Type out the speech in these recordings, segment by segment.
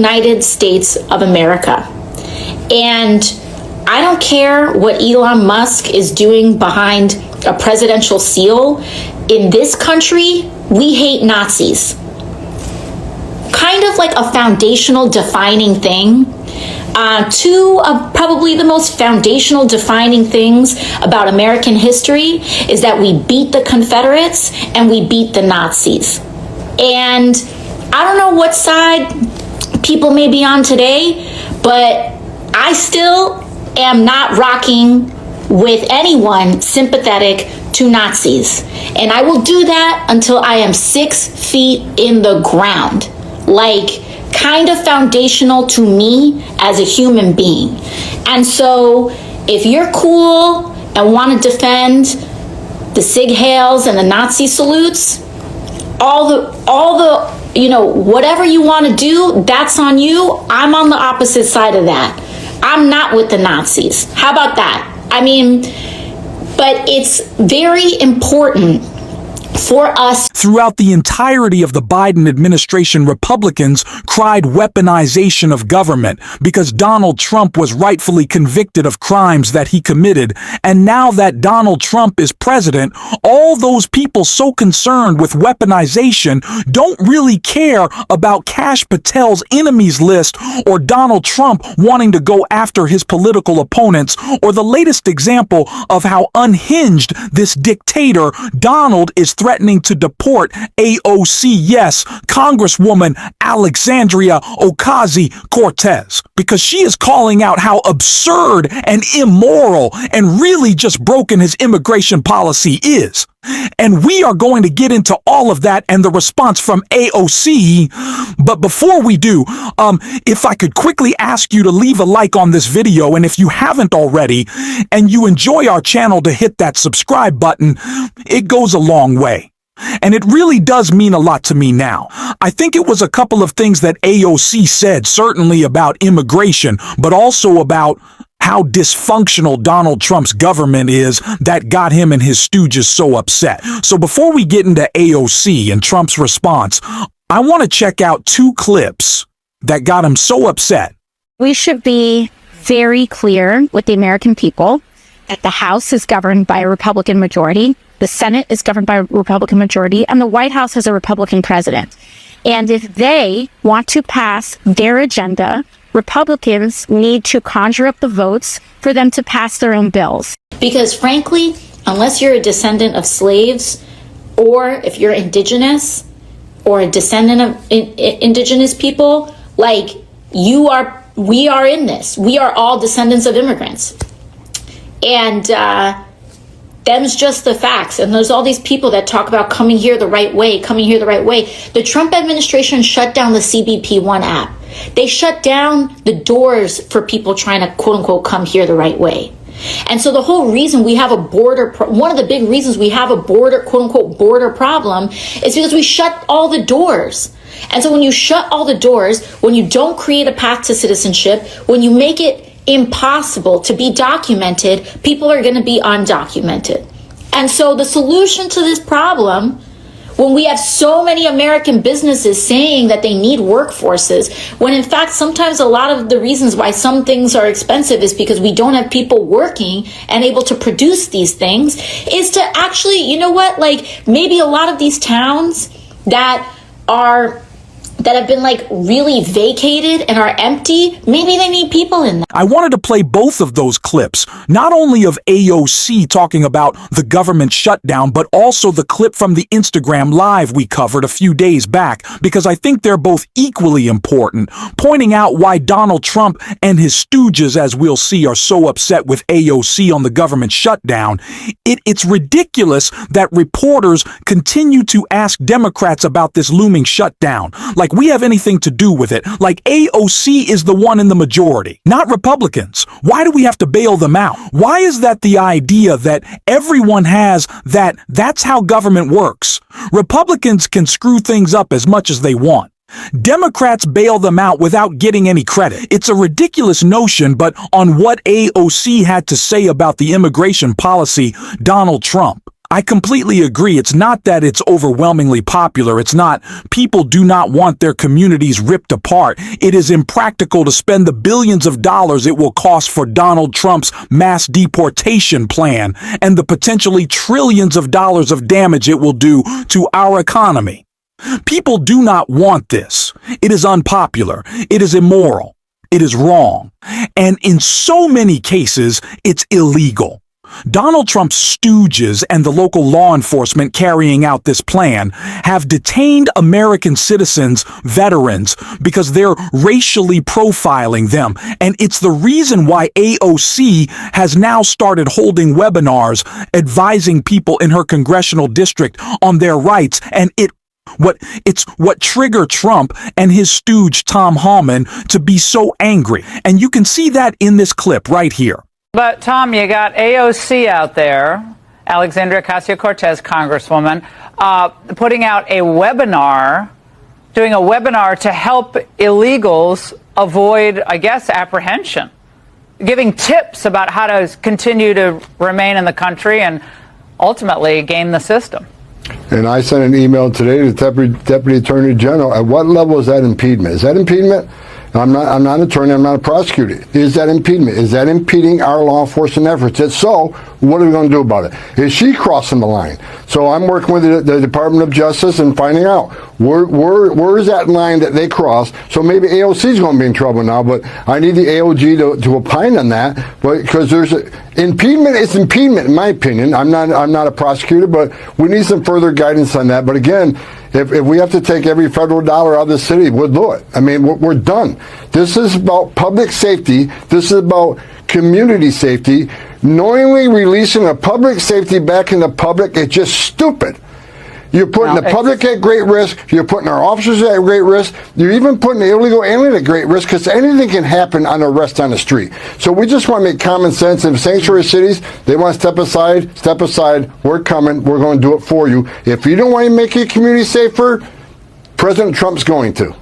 United States of America. And I don't care what Elon Musk is doing behind a presidential seal. In this country, we hate Nazis. Kind of like a foundational defining thing. Two of probably the most foundational defining things about American history is that we beat the Confederates and we beat the Nazis. And I don't know what side people may be on today, but I still am not rocking with anyone sympathetic to Nazis. And I will do that until I am 6 feet in the ground. Like, kind of foundational to me as a human being. And so if you're cool and want to defend the Sig Heils and the Nazi salutes, all the whatever you want to do, that's on you. I'm on the opposite side of that. I'm not with the Nazis. How about that? I mean, but it's very important for us. Throughout the entirety of the Biden administration, Republicans cried weaponization of government because Donald Trump was rightfully convicted of crimes that he committed. And now that Donald Trump is president, all those people so concerned with weaponization don't really care about Kash Patel's enemies list or Donald Trump wanting to go after his political opponents, or the latest example of how unhinged this dictator Donald is threatening to deport AOC, yes, Congresswoman Alexandria Ocasio-Cortez, because she is calling out how absurd and immoral and really just broken his immigration policy is. And we are going to get into all of that and the response from AOC. But before we do, if I could quickly ask you to leave a like on this video, and if you haven't already, and you enjoy our channel, to hit that subscribe button. It goes a long way. And it really does mean a lot to me now. I think it was a couple of things that AOC said, certainly about immigration, but also about how dysfunctional Donald Trump's government is, that got him and his stooges so upset. So before we get into AOC and Trump's response, I want to check out 2 clips that got him so upset. We should be very clear with the American people that the House is governed by a Republican majority, the Senate is governed by a Republican majority, and the White House has a Republican president. And if they want to pass their agenda, Republicans need to conjure up the votes for them to pass their own bills. Because frankly, unless you're a descendant of slaves, or if you're indigenous, or a descendant of indigenous people, like we are in this. We are all descendants of immigrants. And them's just the facts. And there's all these people that talk about coming here the right way, coming here the right way. The Trump administration shut down the CBP1 app. They shut down the doors for people trying to, quote unquote, come here the right way. And so the whole reason we have a one of the big reasons we have a quote unquote, border problem is because we shut all the doors. And so when you shut all the doors, when you don't create a path to citizenship, when you make it impossible to be documented, people are going to be undocumented. And so the solution to this problem, when we have so many American businesses saying that they need workforces, when in fact sometimes a lot of the reasons why some things are expensive is because we don't have people working and able to produce these things, is to actually, you know what, like maybe a lot of these towns that have been like really vacated and are empty, maybe they need people in them. I wanted to play both of those clips, not only of AOC talking about the government shutdown, but also the clip from the Instagram Live we covered a few days back, because I think they're both equally important, pointing out why Donald Trump and his stooges, as we'll see, are so upset with AOC on the government shutdown. It's ridiculous that reporters continue to ask Democrats about this looming shutdown, like we have anything to do with it, like AOC is the one in the majority, not Republicans. Why do we have to bail them out? Why is that the idea that everyone has, that that's how government works? Republicans can screw things up as much as they want. Democrats bail them out without getting any credit. It's a ridiculous notion, but on what AOC had to say about the immigration policy, Donald Trump, I completely agree. It's not that it's overwhelmingly popular. It's not. People do not want their communities ripped apart. It is impractical to spend the billions of dollars it will cost for Donald Trump's mass deportation plan and the potentially trillions of dollars of damage it will do to our economy. People do not want this. It is unpopular. It is immoral. It is wrong. And in so many cases, it's illegal. Donald Trump's stooges and the local law enforcement carrying out this plan have detained American citizens, veterans, because they're racially profiling them. And it's the reason why AOC has now started holding webinars advising people in her congressional district on their rights. And it's what triggered Trump and his stooge Tom Hallman to be so angry. And you can see that in this clip right here. But, Tom, you got AOC out there, Alexandria Ocasio-Cortez, Congresswoman, putting out a webinar, doing a webinar to help illegals avoid, I guess, apprehension, giving tips about how to continue to remain in the country and ultimately game the system. And I sent an email today to the Deputy Attorney General. At what level is that impediment? Is that impediment? I'm not an attorney, I'm not a prosecutor. Is that impediment? Is that impeding our law enforcement efforts? If so, what are we going to do about it? Is she crossing the line? So I'm working with the Department of Justice and finding out where is that line that they cross. So maybe AOC is going to be in trouble now, but I need the AOG to opine on that. But because impediment is impediment, in my opinion. I'm not a prosecutor, but we need some further guidance on that. But again, if we have to take every federal dollar out of the city, we'll do it. I mean, we're done. This is about public safety. This is about community safety. Knowingly releasing a public safety back in the public is just stupid. You're putting the public at great risk. You're putting our officers at great risk. You're even putting the illegal alien at great risk because anything can happen on arrest on the street. So we just want to make common sense. In sanctuary cities, they want to step aside. Step aside. We're coming. We're going to do it for you. If you don't want to make your community safer, President Trump's going to.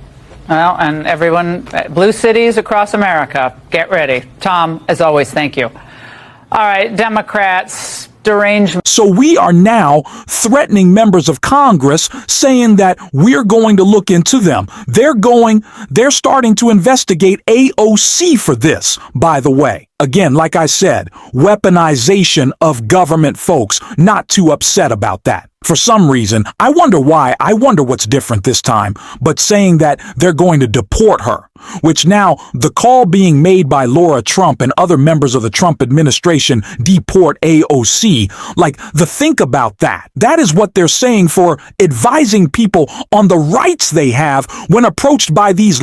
Well, and everyone, blue cities across America, get ready. Tom, as always, thank you. All right, Democrats, derangement. So we are now threatening members of Congress, saying that we're going to look into them. They're starting to investigate AOC for this, by the way. Again, like I said, weaponization of government folks. Not too upset about that. For some reason, I wonder why. I wonder what's different this time. But saying that they're going to deport her, which now the call being made by Laura Trump and other members of the Trump administration, deport AOC, like think about that. That is what they're saying for advising people on the rights they have when approached by these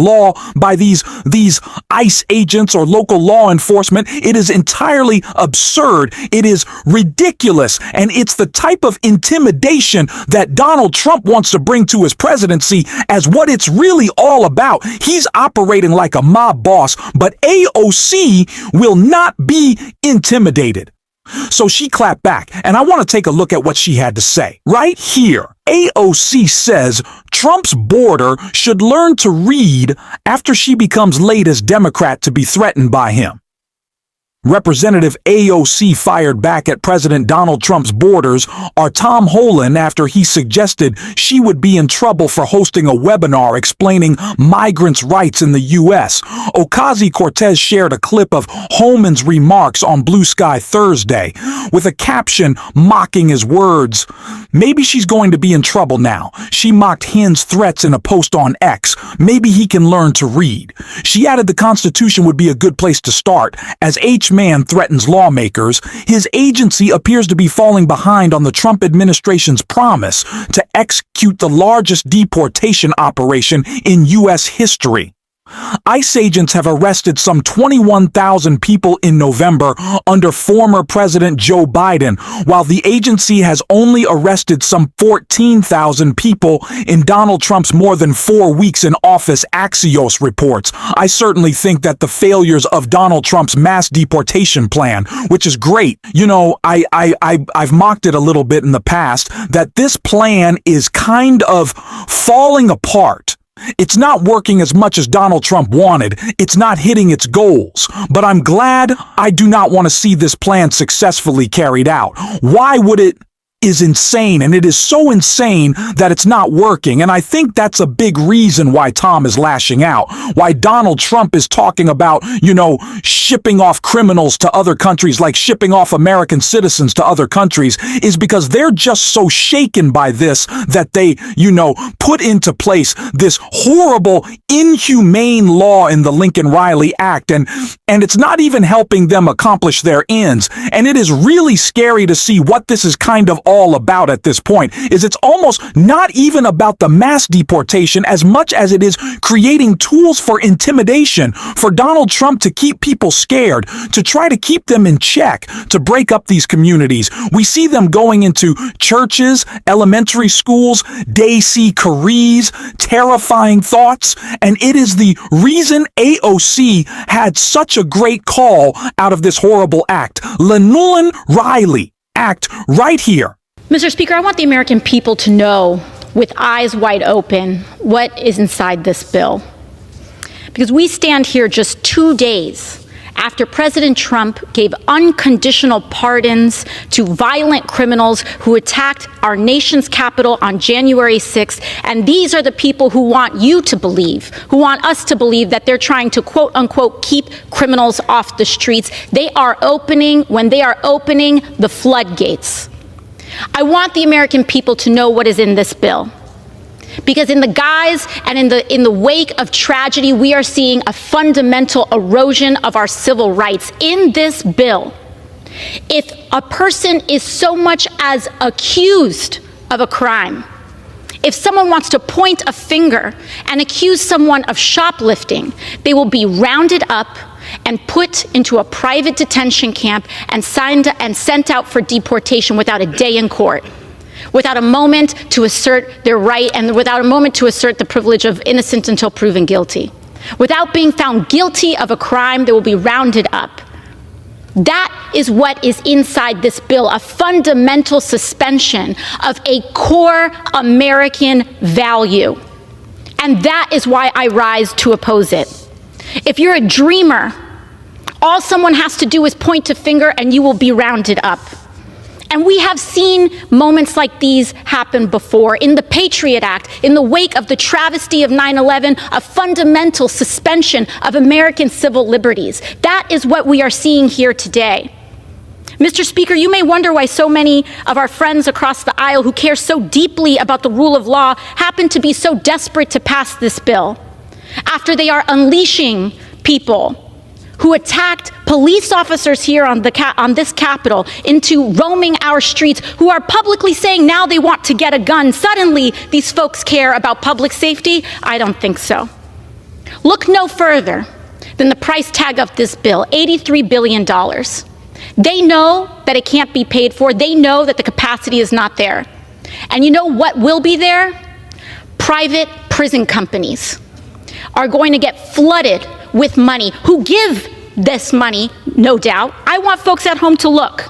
ICE agents or local law enforcement. It is entirely absurd. It is ridiculous. And it's the type of intimidation that Donald Trump wants to bring to his presidency as what it's really all about. He's operating like a mob boss, but AOC will not be intimidated. So she clapped back, and I want to take a look at what she had to say. Right here, AOC says Trump's border should learn to read after she becomes late as Democrat to be threatened by him. Representative AOC fired back at President Donald Trump's borders are Tom Howland after he suggested she would be in trouble for hosting a webinar explaining migrants' rights in the U.S. Ocasio-Cortez shared a clip of Howland's remarks on Blue Sky Thursday with a caption mocking his words. Maybe she's going to be in trouble now. She mocked Hinn's threats in a post on X. Maybe he can learn to read. She added the Constitution would be a good place to start, as man threatens lawmakers. His agency appears to be falling behind on the Trump administration's promise to execute the largest deportation operation in U.S. history. ICE agents have arrested some 21,000 people in November under former President Joe Biden, while the agency has only arrested some 14,000 people in Donald Trump's more than 4 weeks in office, Axios reports. I certainly think that the failures of Donald Trump's mass deportation plan, which is great, I've mocked it a little bit in the past, that this plan is kind of falling apart. It's not working as much as Donald Trump wanted. It's not hitting its goals. But I'm glad. I do not want to see this plan successfully carried out. Why would it is insane, and it is so insane that it's not working. And I think that's a big reason why Tom is lashing out, why Donald Trump is talking about, shipping off criminals to other countries, like shipping off American citizens to other countries, is because they're just so shaken by this that they, put into place this horrible, inhumane law in the Laken Riley Act, and it's not even helping them accomplish their ends. And it is really scary to see what this is kind of all about at this point. It's almost not even about the mass deportation as much as it is creating tools for intimidation, for Donald Trump to keep people scared, to try to keep them in check, to break up these communities. We see them going into churches, elementary schools, day-see careers, terrifying thoughts, and it is the reason AOC had such a great call out of this horrible act. Laken Riley Act right here. Mr. Speaker, I want the American people to know with eyes wide open what is inside this bill. Because we stand here just 2 days after President Trump gave unconditional pardons to violent criminals who attacked our nation's capital on January 6th. And these are the people who want you to believe, who want us to believe that they're trying to, quote unquote, keep criminals off the streets. When they are opening the floodgates. I want the American people to know what is in this bill. Because in the guise and in the wake of tragedy, we are seeing a fundamental erosion of our civil rights. In this bill, if a person is so much as accused of a crime, if someone wants to point a finger and accuse someone of shoplifting, they will be rounded up and put into a private detention camp and sent out for deportation without a day in court, without a moment to assert their right and without a moment to assert the privilege of innocent until proven guilty. Without being found guilty of a crime, they will be rounded up. That is what is inside this bill, a fundamental suspension of a core American value. And that is why I rise to oppose it. If you're a dreamer, all someone has to do is point a finger and you will be rounded up. And we have seen moments like these happen before. In the Patriot Act, in the wake of the travesty of 9/11, a fundamental suspension of American civil liberties. That is what we are seeing here today. Mr. Speaker, you may wonder why so many of our friends across the aisle who care so deeply about the rule of law happen to be so desperate to pass this bill, after they are unleashing people who attacked police officers here on this Capitol into roaming our streets, who are publicly saying now they want to get a gun. Suddenly, these folks care about public safety? I don't think so. Look no further than the price tag of this bill, $83 billion. They know that it can't be paid for. They know that the capacity is not there. And you know what will be there? Private prison companies are going to get flooded with money, who give this money, no doubt. I want folks at home to look.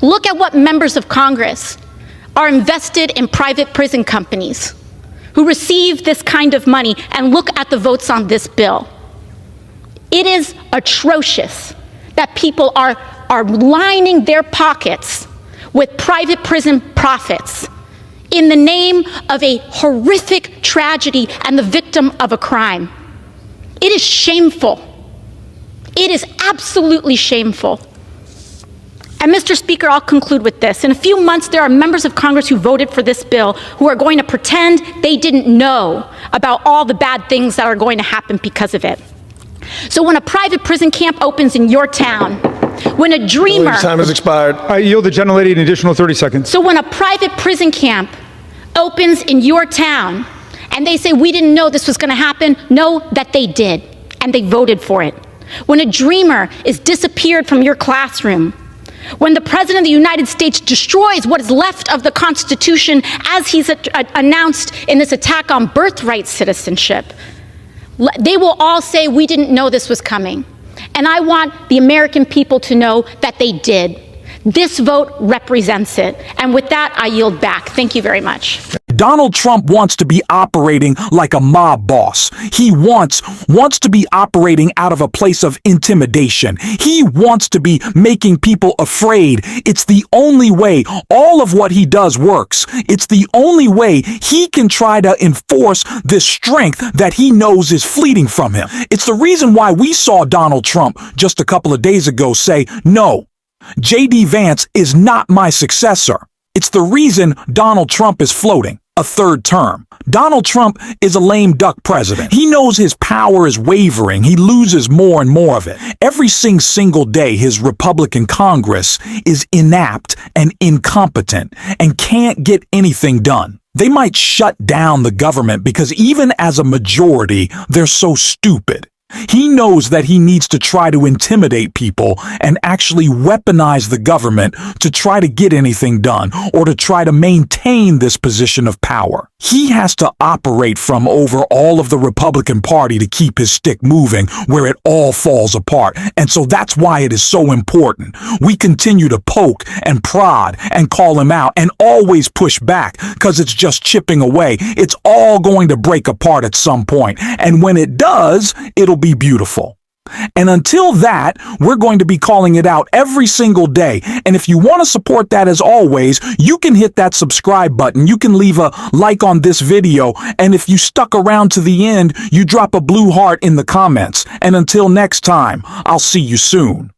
Look at what members of Congress are invested in private prison companies who receive this kind of money, and look at the votes on this bill. It is atrocious that people are lining their pockets with private prison profits in the name of a horrific tragedy and the victim of a crime. It is shameful. It is absolutely shameful. And Mr. Speaker, I'll conclude with this. In a few months, there are members of Congress who voted for this bill who are going to pretend they didn't know about all the bad things that are going to happen because of it. So when a private prison camp opens in your town, when a dreamer... Time has expired. I yield the gentlelady an additional 30 seconds. So when a private prison camp opens in your town, and they say, we didn't know this was going to happen, know that they did, and they voted for it. When a dreamer is disappeared from your classroom, when the President of the United States destroys what is left of the Constitution as he's announced in this attack on birthright citizenship, they will all say, we didn't know this was coming. And I want the American people to know that they did. This vote represents it. And with that, I yield back. Thank you very much. Donald Trump wants to be operating like a mob boss. He wants to be operating out of a place of intimidation. He wants to be making people afraid. It's the only way all of what he does works. It's the only way he can try to enforce this strength that he knows is fleeting from him. It's the reason why we saw Donald Trump just a couple of days ago say, no, J.D. Vance is not my successor. It's the reason Donald Trump is floating a third term. Donald Trump is a lame duck president. He knows his power is wavering. He loses more and more of it. Every single day, his Republican Congress is inept and incompetent and can't get anything done. They might shut down the government because even as a majority, they're so stupid. He knows that he needs to try to intimidate people and actually weaponize the government to try to get anything done or to try to maintain this position of power. He has to operate from over all of the Republican Party to keep his stick moving where it all falls apart. And so that's why it is so important. We continue to poke and prod and call him out and always push back because it's just chipping away. It's all going to break apart at some point. And when it does, it'll be beautiful. And until that, we're going to be calling it out every single day. And if you want to support that, as always, you can hit that subscribe button. You can leave a like on this video. And if you stuck around to the end, you drop a blue heart in the comments. And until next time, I'll see you soon.